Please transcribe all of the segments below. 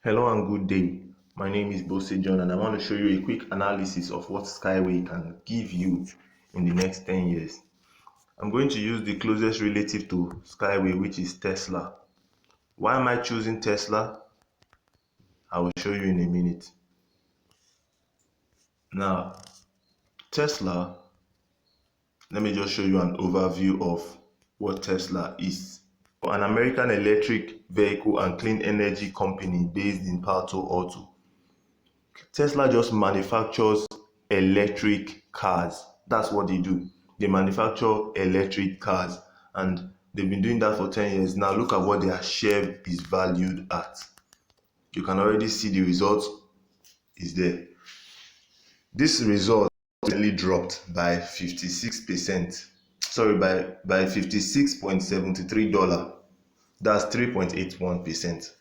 Hello and good day. My name is Bose John and I want to show you a quick analysis of what Skyway can give you in the next 10 years. I'm going to use the closest relative to Skyway, which is Tesla. Why am I choosing Tesla? I will show you in a minute. Now, Tesla, let me just show you an overview of what Tesla is. An American electric vehicle and clean energy company based in Palo Alto. Tesla just manufactures electric cars. That's what they do. They manufacture electric cars and they've been doing that for 10 years. Now look at what their share is valued at. You can already see the result is there. This result really dropped by 56%. Sorry, by $56.73. That's 3.81%.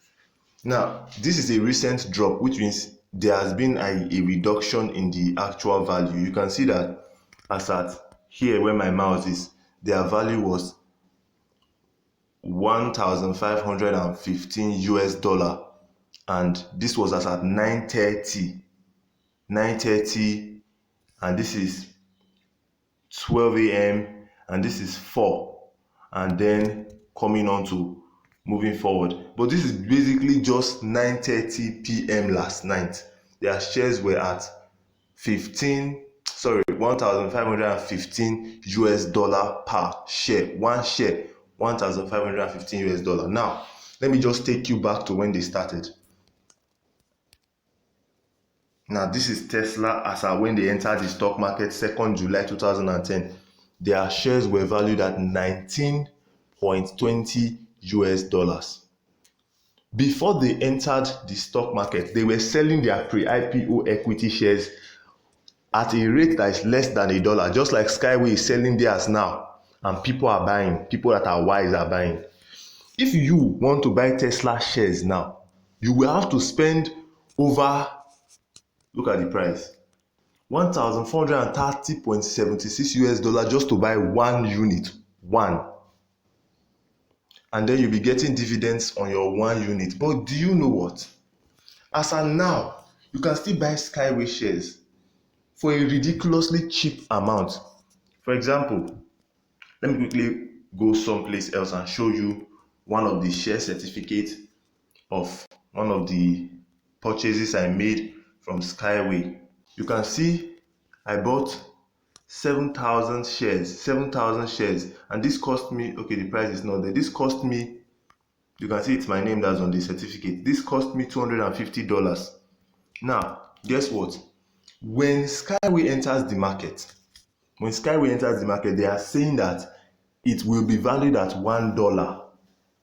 Now, this is a recent drop, which means there has been a reduction in the actual value. You can see that as at here where my mouse is, their value was 1,515 US dollar, and this was as at 9:30, and this is 12 a.m. and this is 4, and then coming on to moving forward. But this is basically just 9:30 p.m. last night. Their shares were at 1,515 US dollar per share. One share, 1,515 US dollar. Now, let me just take you back to when they started. Now, this is Tesla as at when they entered the stock market 2nd July 2010. Their shares were valued at 19.20 US dollars. Before they entered the stock market, they were selling their pre-IPO equity shares at a rate that is less than $1, just like Skyway is selling theirs now, and people are buying. People that are wise are buying. If you want to buy Tesla shares now, you will have to spend over, look at the price, 1,430.76 US dollar just to buy one unit. One. And then you'll be getting dividends on your one unit. But do you know what? As of now, you can still buy Skyway shares for a ridiculously cheap amount. For example, let me quickly go someplace else and show you one of the share certificates of one of the purchases I made from Skyway. You can see I bought 7,000 shares, and this cost me, okay, the price is not there. This cost me, you can see it's my name that's on the certificate. This cost me $250. Now, guess what? When Skyway enters the market, they are saying that it will be valued at $1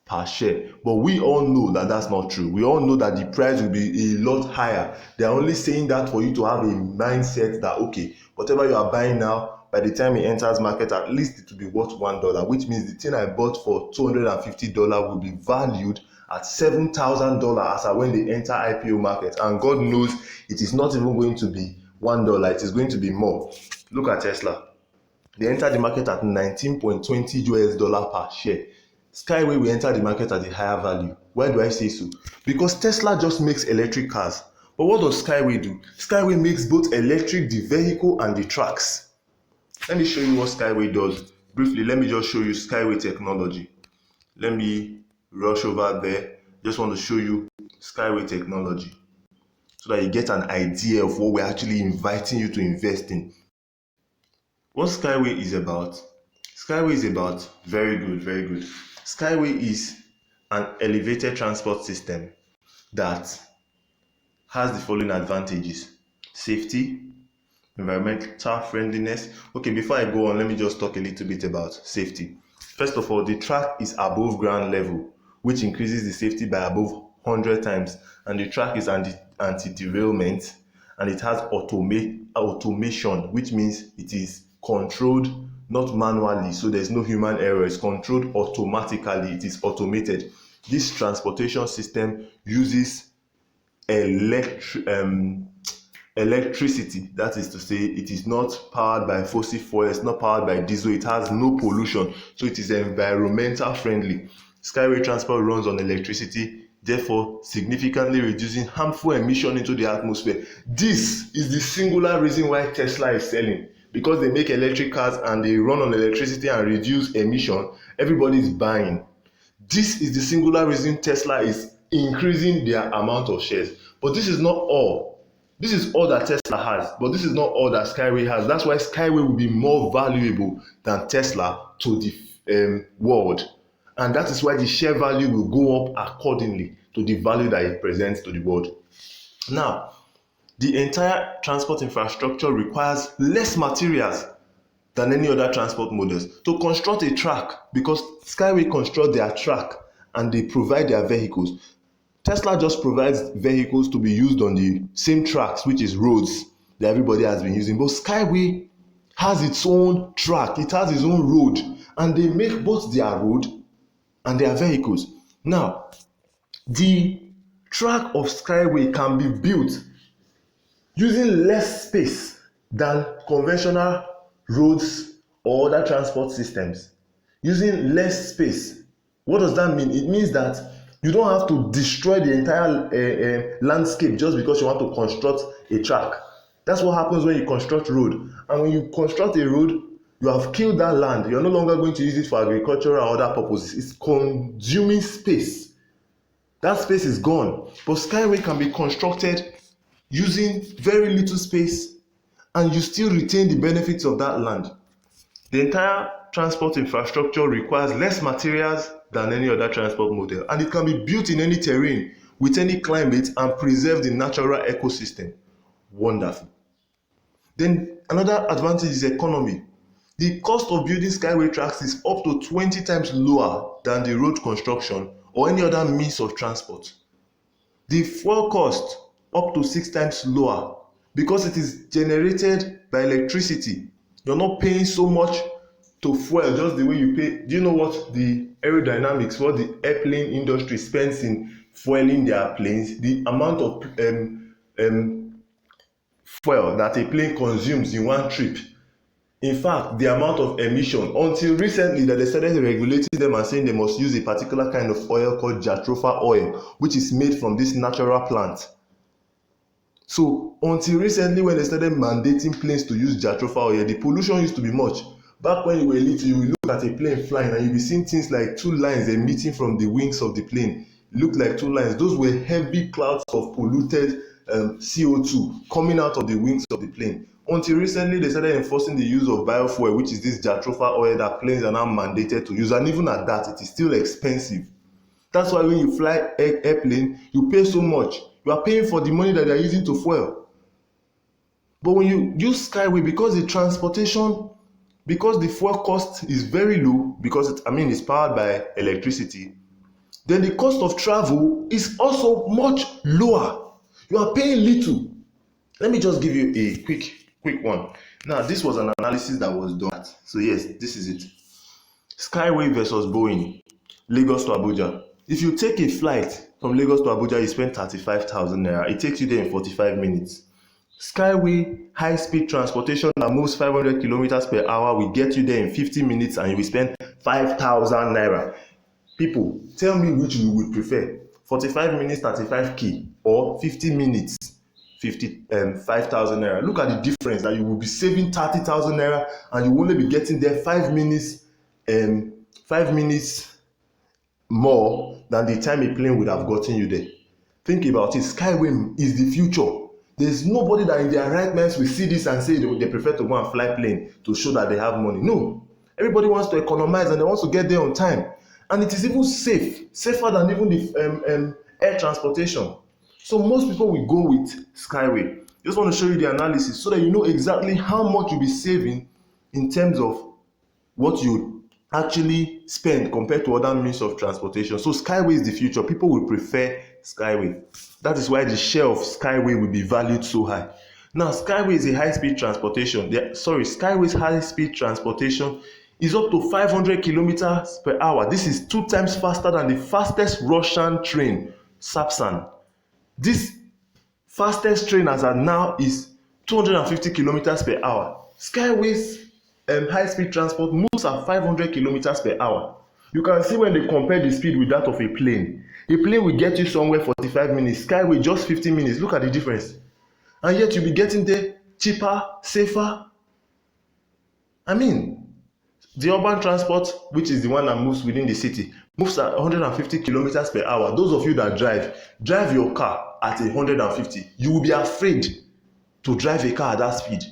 per share. But we all know that that's not true. We all know that the price will be a lot higher. They are only saying that for you to have a mindset that, okay, whatever you are buying now, by the time it enters market, at least it will be worth $1, which means the thing I bought for $250 will be valued at $7,000 as when they enter IPO market. And God knows it is not even going to be $1, it is going to be more. Look at Tesla. They entered the market at 19.20 US dollar per share. Skyway will enter the market at a higher value. Why do I say so? Because Tesla just makes electric cars. But what does Skyway do? Skyway makes both electric, the vehicle, and the tracks. Let me show you what Skyway does. Briefly, let me just show you Skyway technology. Let me rush over there. Just want to show you Skyway technology so that you get an idea of what we're actually inviting you to invest in. What Skyway is about? Skyway is about, very good. Skyway is an elevated transport system that has the following advantages: safety, environmental friendliness. Okay, before I go on, let me just talk a little bit about safety. First of all, the track is above ground level, which increases the safety by above 100 times, and the track is anti-derailment, and it has automation, which means it is controlled not manually, so there's no human error. It's controlled automatically. It is automated. This transportation system uses electricity. That is to say, it is not powered by fossil fuel, it's not powered by diesel, it has no pollution, so it is environmental friendly. Skyway transport runs on electricity. therefore significantly reducing harmful emission into the atmosphere. This is the singular reason why Tesla is selling, because they make electric cars and they run on electricity and reduce emission. Everybody is buying. This is the singular reason Tesla is increasing their amount of shares. But this is not all. This is all that Tesla has, but this is not all that Skyway has. That's why Skyway will be more valuable than Tesla to the world. And that is why the share value will go up accordingly to the value that it presents to the world. Now, the entire transport infrastructure requires less materials than any other transport models. To construct a track, because Skyway construct their track and they provide their vehicles. Tesla just provides vehicles to be used on the same tracks, which is roads that everybody has been using. But Skyway has its own track, it has its own road, and they make both their road and their vehicles. Now, the track of Skyway can be built using less space than conventional roads or other transport systems. Using less space. What does that mean? It means that you don't have to destroy the entire landscape just because you want to construct a track. That's what happens when you construct road. And when you construct a road, you have killed that land. You're no longer going to use it for agricultural or other purposes. It's consuming space. That space is gone. But Skyway can be constructed using very little space and you still retain the benefits of that land. The entire transport infrastructure requires less materials than any other transport model, and it can be built in any terrain with any climate and preserve the natural ecosystem. Wonderful. Then another advantage is economy. The cost of building Skyway tracks is up to 20 times lower than the road construction or any other means of transport. The fuel cost up to 6 times lower because it is generated by electricity. You're not paying so much to fuel just the way you pay. Do you know what the aerodynamics, what the airplane industry spends in fueling their planes? The amount of fuel that a plane consumes in one trip. In fact, the amount of emission, until recently that they started regulating them and saying they must use a particular kind of oil called jatropha oil, which is made from this natural plant. So until recently when they started mandating planes to use jatropha oil, the pollution used to be much. Back when you were little, you will look at a plane flying and you'll be seeing things like 2 lines emitting from the wings of the plane. It looked like 2 lines. Those were heavy clouds of polluted CO2 coming out of the wings of the plane. Until recently, they started enforcing the use of biofuel, which is this jatropha oil that planes are now mandated to use. And even at that, it is still expensive. That's why when you fly airplane, you pay so much. You are paying for the money that they are using to fuel. But when you use Skyway, because the transportation, because the fuel cost is very low, because it's powered by electricity, then the cost of travel is also much lower. You are paying little. Let me just give you a quick one. Now, this was an analysis that was done. So yes, this is it. Skyway versus Boeing, Lagos to Abuja. If you take a flight from Lagos to Abuja, you spend 35,000 naira. It takes you there in 45 minutes. Skyway high-speed transportation that moves 500 kilometers per hour will get you there in 50 minutes and you will spend 5,000 naira. People, tell me which you would prefer. 45 minutes, 35k, or 50 minutes, 5,000 naira. Look at the difference, that you will be saving 30,000 naira and you will only be getting there 5 minutes more than the time a plane would have gotten you there. Think about it. Skyway is the future. There's nobody that in their right minds will see this and say they prefer to go and fly plane to show that they have money. No. Everybody wants to economize and they want to get there on time. And it is even safer than even the air transportation. So most people will go with Skyway. Just want to show you the analysis so that you know exactly how much you'll be saving in terms of what you actually spend compared to other means of transportation. So Skyway is the future. People will prefer Skyway. That is why the share of Skyway will be valued so high. Now, Skyway is a high-speed transportation. Skyway's high-speed transportation is up to 500 kilometers per hour. This is 2 times faster than the fastest Russian train, Sapsan. This fastest train as of now is 250 kilometers per hour. Skyway's high-speed transport moves at 500 kilometers per hour. You can see when they compare the speed with that of a plane. A plane will get you somewhere 45 minutes, Skyway just 15 minutes. Look at the difference. And yet you'll be getting there cheaper, safer. I mean, the urban transport, which is the one that moves within the city, moves at 150 kilometers per hour. Those of you that drive your car at 150. You will be afraid to drive a car at that speed.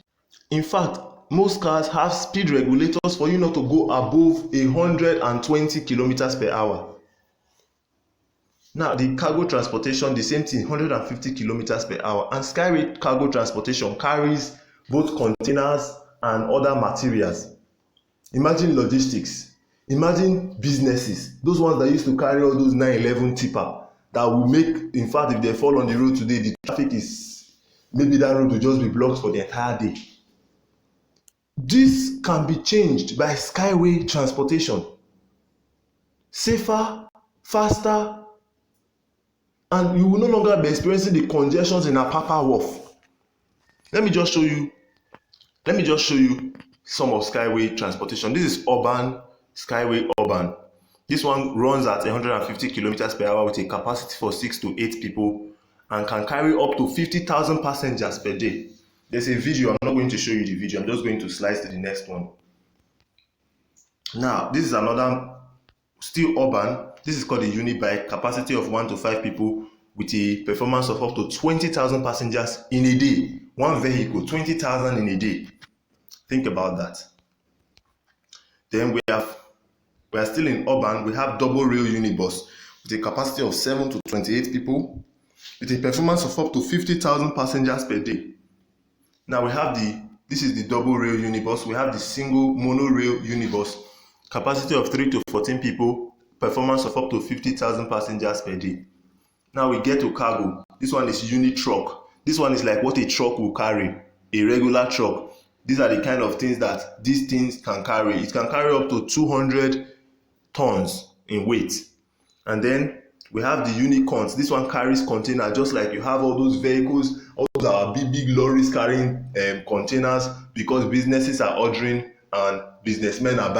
In fact, most cars have speed regulators for you not to go above 120 kilometers per hour. Now, the cargo transportation, the same thing, 150 kilometers per hour. And Skyway cargo transportation carries both containers and other materials. Imagine logistics. Imagine businesses. Those ones that used to carry all those 911 tipper that will make, in fact, if they fall on the road today, the traffic is, maybe that road will just be blocked for the entire day. This can be changed by Skyway transportation. Safer, faster, and you will no longer be experiencing the congestions in Apapa Wharf. Let me just show you some of Skyway transportation. This is urban, Skyway urban. This one runs at 150 kilometers per hour with a capacity for 6 to 8 people and can carry up to 50,000 passengers per day. There's a video. I'm not going to show you the video. I'm just going to slice to the next one. Now, this is another, still urban. This is called a unibike, capacity of 1 to 5 people with a performance of up to 20,000 passengers in a day. One vehicle, 20,000 in a day. Think about that. Then we are still in urban. We have double rail unibus with a capacity of 7 to 28 people with a performance of up to 50,000 passengers per day. Now we have this is the double rail unibus. We have the single monorail unibus, capacity of 3 to 14 people, performance of up to 50,000 passengers per day. Now we get to cargo. This one is uni truck. This one is like what a truck will carry, a regular truck. These are the kind of things that these things can carry. It can carry up to 200 tons in weight. And then we have the unicorns. This one carries container, just like you have all those vehicles, all those are big lorries carrying containers, because businesses are ordering and businessmen are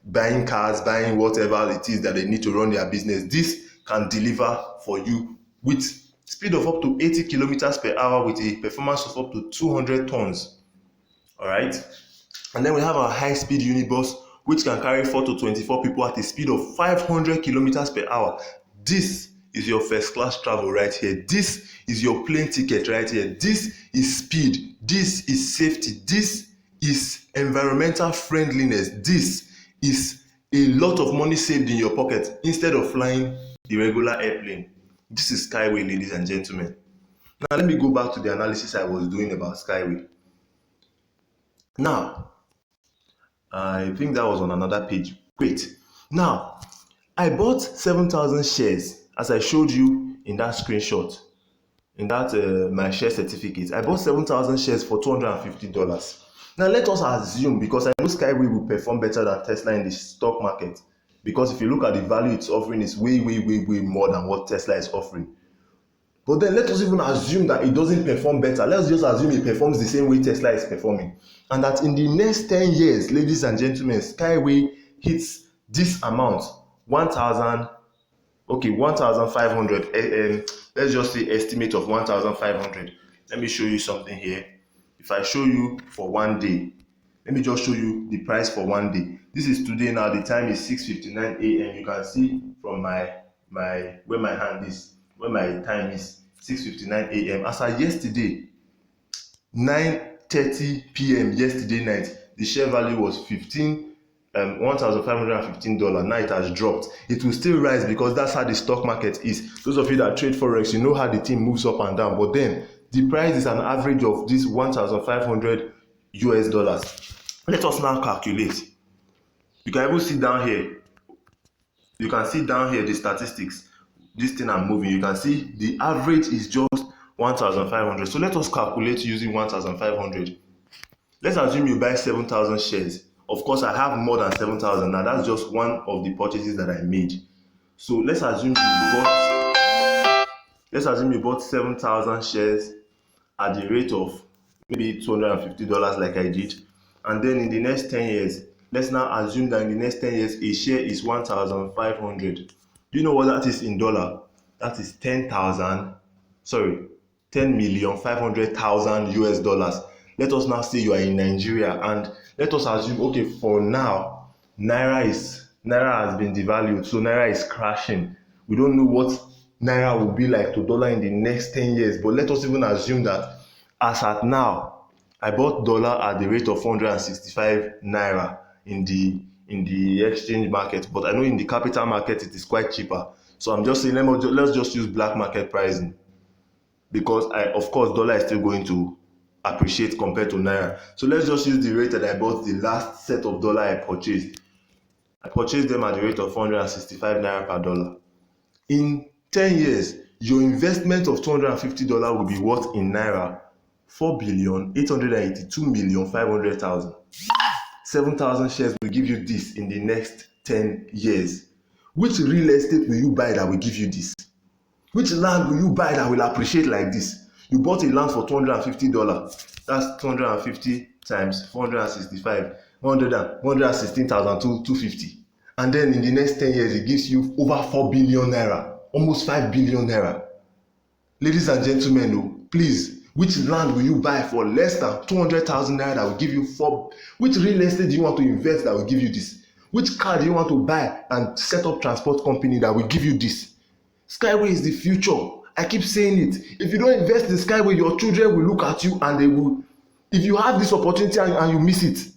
buying cars, buying whatever it is that they need to run their business. This can deliver for you with speed of up to 80 kilometers per hour with a performance of up to 200 tons. All right. And then we have our high-speed unibus, which can carry 4 to 24 people at a speed of 500 kilometers per hour. This is your first class travel right here. This is your plane ticket right here. This is speed. This is safety. This is environmental friendliness. This is a lot of money saved in your pocket instead of flying the regular airplane. This is Skyway, ladies and gentlemen. Now let me go back to the analysis I was doing about Skyway. Now, I think that was on another page. Great. Now, I bought 7,000 shares, as I showed you in that screenshot, in that my share certificate. I bought 7,000 shares for $250. Now, let us assume, because I know Skyway will perform better than Tesla in the stock market, because if you look at the value it's offering, it's way more than what Tesla is offering. But then let us even assume that it doesn't perform better. Let's just assume it performs the same way Tesla is performing. And that in the next 10 years, ladies and gentlemen, Skyway hits this amount, 1,500. Let's just say estimate of 1,500. Let me show you something here. If I show you for one day, let me just show you the price for one day. This is today now. The time is 6:59 a.m. You can see from where my hand is, where my time is, 6:59 a.m. As of yesterday, 9:30 p.m. yesterday night, the share value was $1,515. Now it has dropped. It will still rise because that's how the stock market is. Those of you that trade forex, you know how the thing moves up and down. But then the price is an average of this $1,500 US. Let us now calculate. You can even see down here. You can see down here the statistics. This thing I'm moving. You can see the average is just 1,500. So let us calculate using 1,500. Let's assume you buy 7,000 shares. Of course, I have more than 7,000. Now that's just one of the purchases that I made. So let's assume you bought 7,000 shares at the rate of maybe $250 like I did. And then in the next 10 years, Let's now assume that in the next 10 years, a share is 1,500. Do you know what that is in dollar? That is 10,500,000 US dollars. Let us now say you are in Nigeria, and let us assume, okay, for now, Naira has been devalued, so Naira is crashing. We don't know what Naira will be like to dollar in the next 10 years, but let us even assume that as at now, I bought dollar at the rate of 465 Naira in the exchange market, but I know in the capital market it is quite cheaper. So I'm just saying, let's just use black market pricing, because of course dollar is still going to appreciate compared to Naira. So let's just use the rate that I bought the last set of dollar I purchased. I purchased them at the rate of 465 Naira per dollar. In 10 years, your investment of $250 will be worth in Naira 4,882,500,000. 7,000 shares will give you this in the next 10 years. Which real estate will you buy that will give you this? Which land will you buy that will appreciate like this? You bought a land for $250. That's 250 times 465, 116,250. And then in the next 10 years, it gives you over 4 billion naira, almost 5 billion naira. Ladies and gentlemen, please, which land will you buy for less than 200,000 naira that will give you 4? Which real estate do you want to invest that will give you this? Which car do you want to buy and set up transport company that will give you this? Skyway is the future. I keep saying it. If you don't invest in Skyway, your children will look at you and they will. If you have this opportunity and you miss it.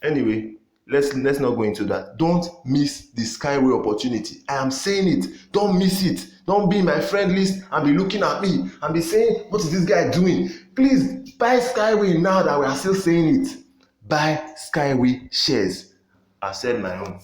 Anyway, let's not go into that. Don't miss the Skyway opportunity. I am saying it. Don't miss it. Don't be in my friend list and be looking at me and be saying, what is this guy doing? Please buy Skyway now that we are still saying it. Buy Skyway shares. I've said my own.